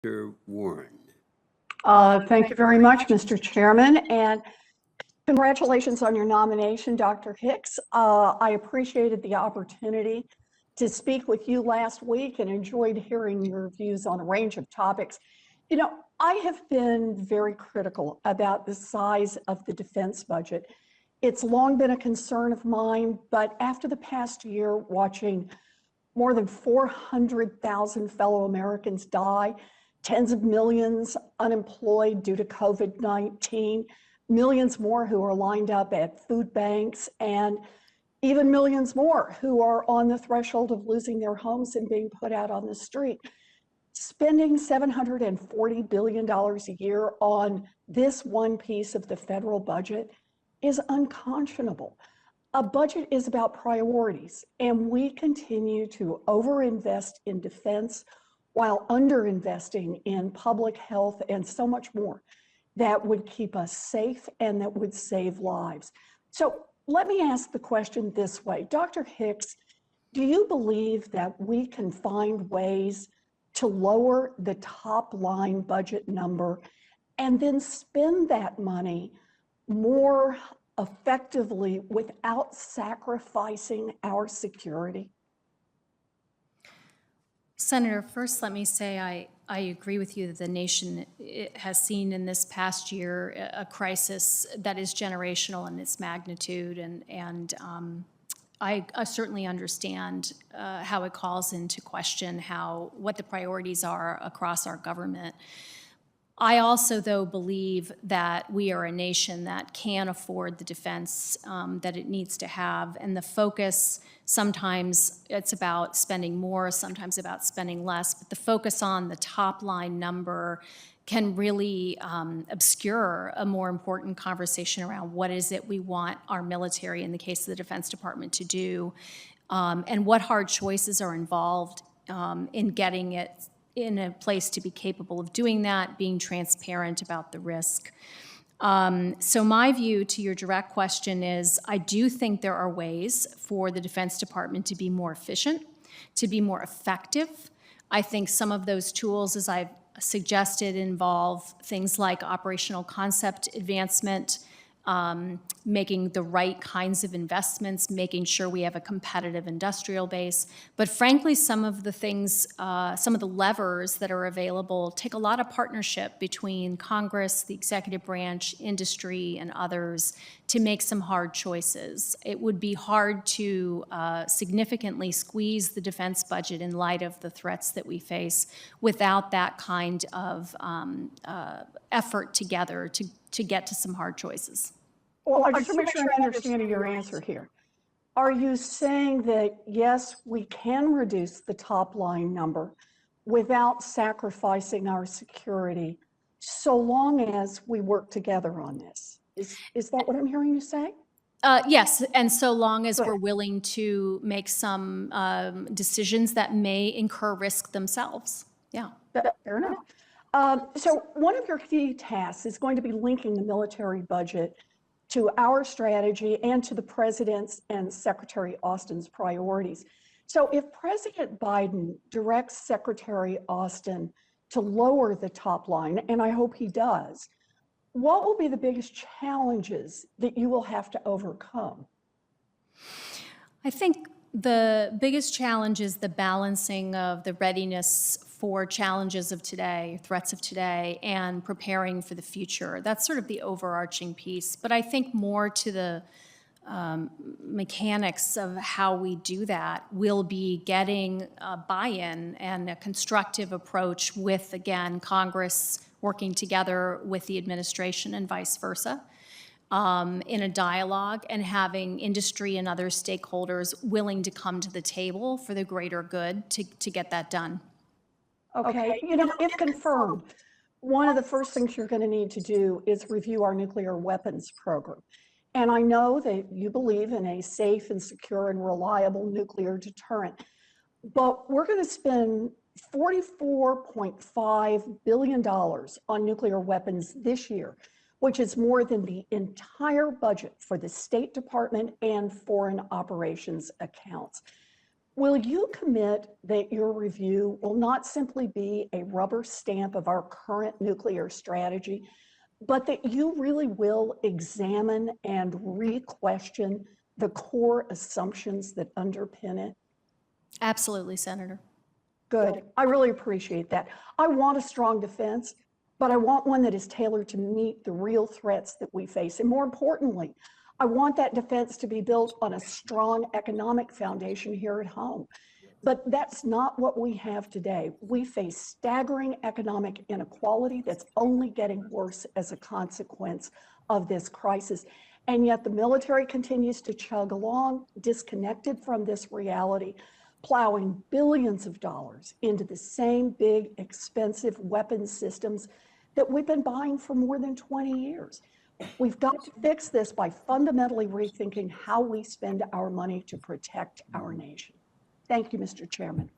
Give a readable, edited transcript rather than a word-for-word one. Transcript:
Dr. Warren. Thank you very much, Mr. Chairman, and congratulations on your nomination, Dr. Hicks. I appreciated the opportunity to speak with you last week and enjoyed hearing your views on a range of topics. You know, I have been very critical about the size of the defense budget. It's long been a concern of mine, but after the past year, watching more than 400,000 fellow Americans die, tens of millions unemployed due to COVID-19, millions more who are lined up at food banks, and even millions more who are on the threshold of losing their homes and being put out on the street. Spending $740 billion a year on this one piece of the federal budget is unconscionable. A budget is about priorities, and we continue to overinvest in defense while underinvesting in public health and so much more that would keep us safe and that would save lives. So let me ask the question this way. Dr. Hicks, do you believe that we can find ways to lower the top line budget number and then spend that money more effectively without sacrificing our security? Senator, first let me say I agree with you that the nation has seen in this past year a crisis that is generational in its magnitude, and I certainly understand how it calls into question what the priorities are across our government. I also, though, believe that we are a nation that can afford the defense that it needs to have, and the focus, sometimes it's about spending more, sometimes about spending less, but the focus on the top line number can really obscure a more important conversation around what is it we want our military, in the case of the Defense Department, to do, and what hard choices are involved in getting it in a place to be capable of doing that, being transparent about the risk. So my view to your direct question is I do think there are ways for the Defense Department to be more efficient, to be more effective. I think some of those tools, as I've suggested, involve things like operational concept advancement, making the right kinds of investments, making sure we have a competitive industrial base. But frankly, some of the things, some of the levers that are available take a lot of partnership between Congress, the executive branch, industry, and others to make some hard choices. It would be hard to significantly squeeze the defense budget in light of the threats that we face without that kind of effort together to get to some hard choices. Well, I just want to make sure I'm understanding your answer here. Are you saying that, yes, we can reduce the top line number without sacrificing our security, so long as we work together on this? Is that what I'm hearing you say? Yes, and so long as we're willing to make some decisions that may incur risk themselves. Yeah. Fair enough. So one of your key tasks is going to be linking the military budget to our strategy and to the President's and Secretary Austin's priorities. So if President Biden directs Secretary Austin to lower the top line, and I hope he does, what will be the biggest challenges that you will have to overcome? I think the biggest challenge is the balancing of the readiness for challenges of today, threats of today, and preparing for the future. That's sort of the overarching piece. But I think more to the mechanics of how we do that will be getting buy-in and a constructive approach with, again, Congress working together with the administration and vice versa. In a dialogue, and having industry and other stakeholders willing to come to the table for the greater good to get that done. Okay, you know, if confirmed, one of the first things you're going to need to do is review our nuclear weapons program. And I know that you believe in a safe and secure and reliable nuclear deterrent, but we're going to spend $44.5 billion on nuclear weapons this year, which is more than the entire budget for the State Department and foreign operations accounts. Will you commit that your review will not simply be a rubber stamp of our current nuclear strategy, but that you really will examine and re-question the core assumptions that underpin it? Absolutely, Senator. Good. I really appreciate that. I want a strong defense, but I want one that is tailored to meet the real threats that we face. And more importantly, I want that defense to be built on a strong economic foundation here at home. But that's not what we have today. We face staggering economic inequality that's only getting worse as a consequence of this crisis. And yet the military continues to chug along, disconnected from this reality, plowing billions of dollars into the same big, expensive weapons systems that we've been buying for more than 20 years. We've got to fix this by fundamentally rethinking how we spend our money to protect our nation. Thank you, Mr. Chairman.